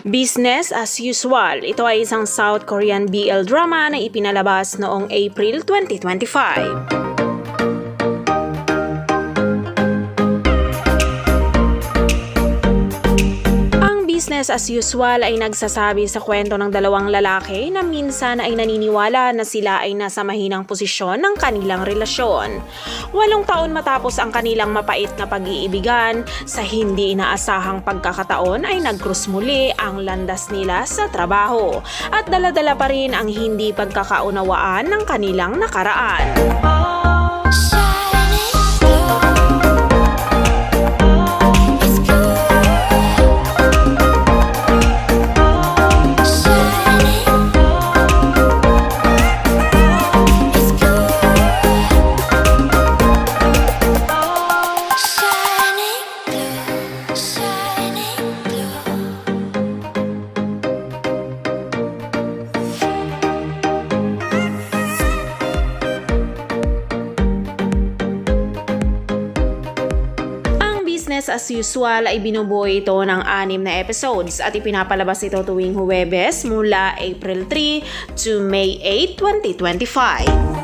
Business as Usual. Ito ay isang South Korean BL drama na ipinalabas noong April 2025. Business as Usual ay nagsasabi sa kwento ng dalawang lalaki na minsan ay naniniwala na sila ay nasa mahinang posisyon ng kanilang relasyon. 8 taon matapos ang kanilang mapait na pag-iibigan, sa hindi inaasahang pagkakataon ay nag-cross muli ang landas nila sa trabaho at dala-dala pa rin ang hindi pagkakaunawaan ng kanilang nakaraan. Business as Usual ay binubuo ito ng 6 na episodes at ipinapalabas ito tuwing Huwebes mula April 3 to May 8, 2025.